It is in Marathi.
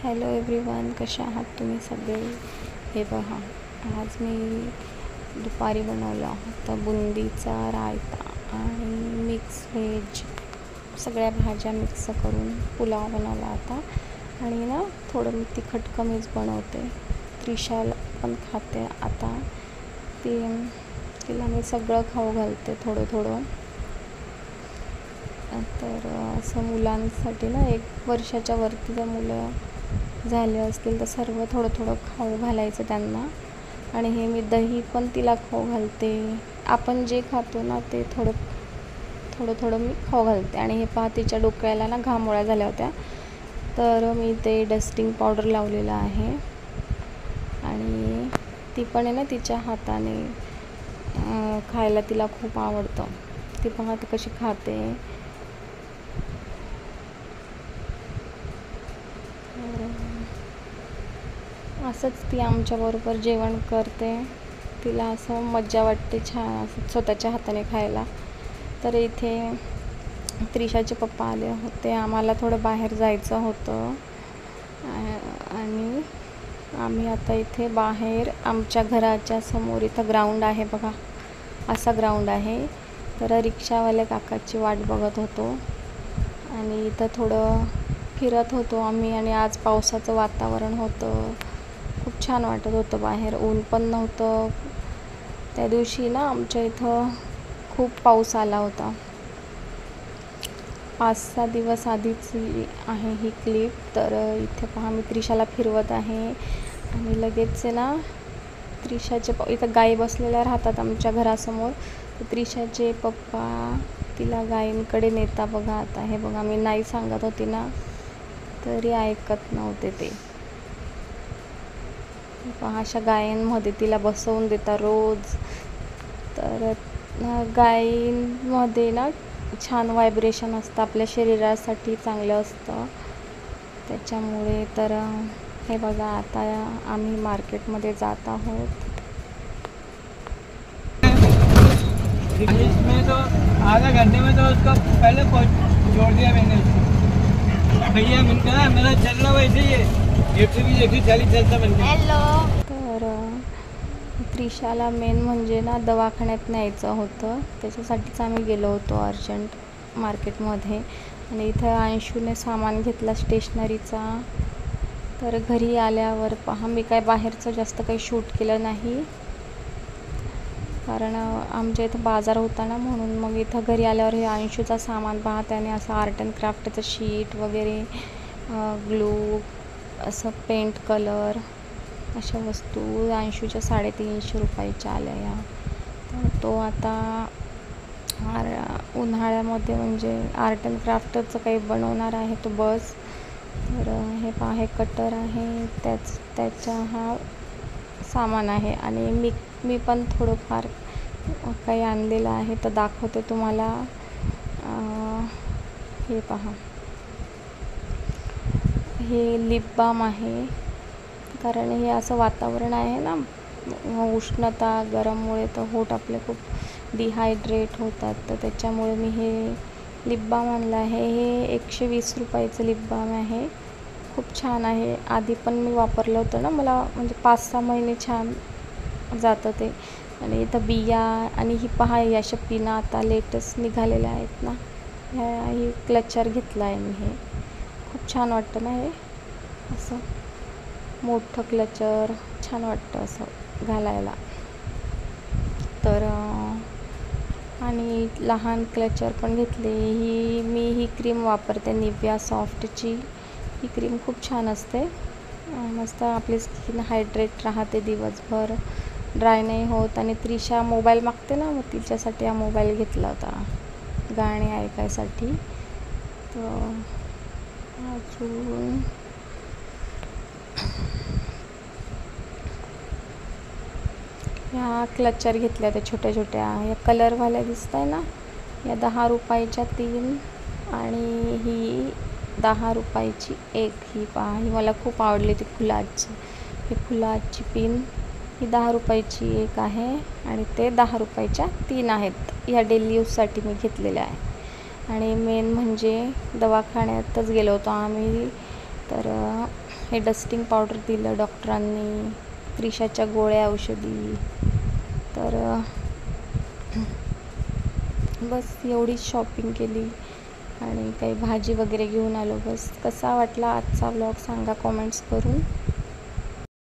हॅलो एव्हरीवन, कशा आहात तुम्ही सगळे. हे पहा, आज मी दुपारी बनवला होता बुंदीचा रायता आणि मिक्स व्हेज, सगळ्या भाज्या मिक्स करून पुलाव बनवला होता. आणि ना थोडं मी तिखट कमीच बनवते. त्रिशाला पण खाते आता, तिला मी सगळं खाऊ घालते थोडं थोडं. तर असं मुलांसाठी ना 1 वर्षाच्या वरती जर मुलं झाले असतील तर सर्व थोडं थोडं खाऊ घालायचं त्यांना. आणि हे मी दही पण तिला खाऊ घालते. आपण जे खातो ना ते थोडं थोडं मी खाऊ घालते. आणि हे पहा, तिच्या डोक्याला ना घामोळ्या झाल्या होत्या, तर मी ते डस्टिंग पावडर लावलेलं आहे. आणि ती पण आहे ना तिच्या हाताने खायला तिला खूप आवडतं. ती पहा ती कशी खाते. असंच ती आमच्याबरोबर जेवण करते. तिला असं मज्जा वाटते छान असं स्वतःच्या हाताने खायला. तर इथे त्रिशाचे पप्पा आले होते. आम्हाला थोडं बाहेर जायचं होतं आणि आम्ही आता इथे बाहेर आमच्या घराच्या समोर इथं ग्राउंड आहे बघा, असा ग्राउंड आहे. तर रिक्षावाल्या काकाची वाट बघत होतो आणि इथं थोडं फिरत होतो आम्ही. आणि आज पावसाचं वातावरण होतं, खूप छान वाटत होतं बाहेर, ऊन पण नव्हतं. त्या दिवशी ना आमच्या इथं खूप पाऊस आला होता. 5-6 दिवस आधीची आहे ही क्लिप. तर इथे पहा, मी त्रिशाला फिरवत आहे आणि लगेच ना त्रिशाचे इथं गाई बसलेल्या राहतात आमच्या घरासमोर. तर त्रिशाचे पप्पा तिला गायींकडे नेता बघा. आता हे बघा, मी नाही सांगत होती ना तरी ऐकत नव्हते ते. पहा, अशा गायींमध्ये तिला बसवून देता रोज. तर गायींमध्ये ना छान व्हायब्रेशन असतं, आपल्या शरीरासाठी चांगलं असतं त्याच्यामुळे. तर हे बघा, आता आम्ही मार्केटमध्ये जात आहोत. इसमें तो आधा घंटे में तो उसको पहले जोड़ दिया मैंने उसको। भैया मिलकर मेरा चल रहा वैसे ही है, 140 चलता बनता। हॅलो. तर त्रिशाला मेन म्हणजे ना दवाखान्यात न्यायचं होतं, त्याच्यासाठीच आम्ही गेलो होतो अर्जंट मार्केटमध्ये. आणि इथं अंशूने सामान घेतला स्टेशनरीचा. तर घरी आल्यावर पहा, मी काय बाहेरचं जास्त काही शूट केलं नाही, कारण आमच्या इथं बाजार होता ना, म्हणून मग इथं घरी आल्यावर हे अंशूचा सामान पहा. त्याने असं आर्ट अँड क्राफ्टचं शीट वगैरे, ग्लू, असं पेंट कलर, अशा वस्तू अंशूच्या 350 रुपयाच्या आल्या या. तर तो आता उन्हाळ्यामध्ये म्हणजे आर्ट अँड क्राफ्टचं काही बनवणार आहे तो बस. तर हे पहा, हे कटर आहे, त्याचा हा सामान आहे. आणि मी पण थोडंफार काही आणलेलं आहे, तर दाखवते तुम्हाला. हे पहा, हे लिप बाम आहे. कारण हे असं वातावरण आहे ना, उष्णता गरममुळे, तर होठ आपले खूप डिहायड्रेट होतात. तर त्याच्यामुळे मी हे लिप बाम आणलं आहे. हे 120 रुपयाचं लिप बाम आहे. खूप छान आहे. आधी पण मी वापरलं होतं ना, मला म्हणजे 5-6 महिने छान जातं ते. आणि इथं बिया, आणि ही पहा, ही अशा पिना आता लेटेस्ट निघालेल्या आहेत ना, ही क्लचर घेतला आहे मी. हे खूप छान वाटतं ना, हे असं मोठं क्लचर छान वाटतं असं घालायला. तर आणि लहान क्लचर पण घेतले. ही क्रीम वापरते, निव्या सॉफ्टची. ही क्रीम खूप छान असते, मस्त आपली स्किन हायड्रेट राहते दिवसभर, ड्राय नाही होत. आणि त्रिशा मोबाईल मागते ना, मग तिच्यासाठी हा मोबाईल घेतला होता गाणे ऐकायसाठी. तर अजून ह्या क्लचर घेतल्या त्या छोट्या छोट्या, या कलरवाल्या दिसत आहे ना, या 10 रुपयाच्या 3. आणि ही 10 रुपयाची 1. ही पहा, ही मला खूप आवडली, ती फुलाची. ही फुलाची पिन, ही 10 रुपयाची 1 आहे आणि ते 10 रुपयाच्या 3 आहेत. ह्या डेली यूजसाठी मी घेतलेल्या आहे. आणि मेन म्हणजे दवाखान्यातच गेलो होतो आम्ही. तर हे डस्टिंग पावडर दिलं डॉक्टरांनी, त्रिशाच्या गोळ्या औषधी. तर बस एवढीच शॉपिंग केली आणि काही भाजी वगैरे घेऊन आलो. बस कसा वाटला आजचा व्लॉग सांगा कॉमेंट्स करून.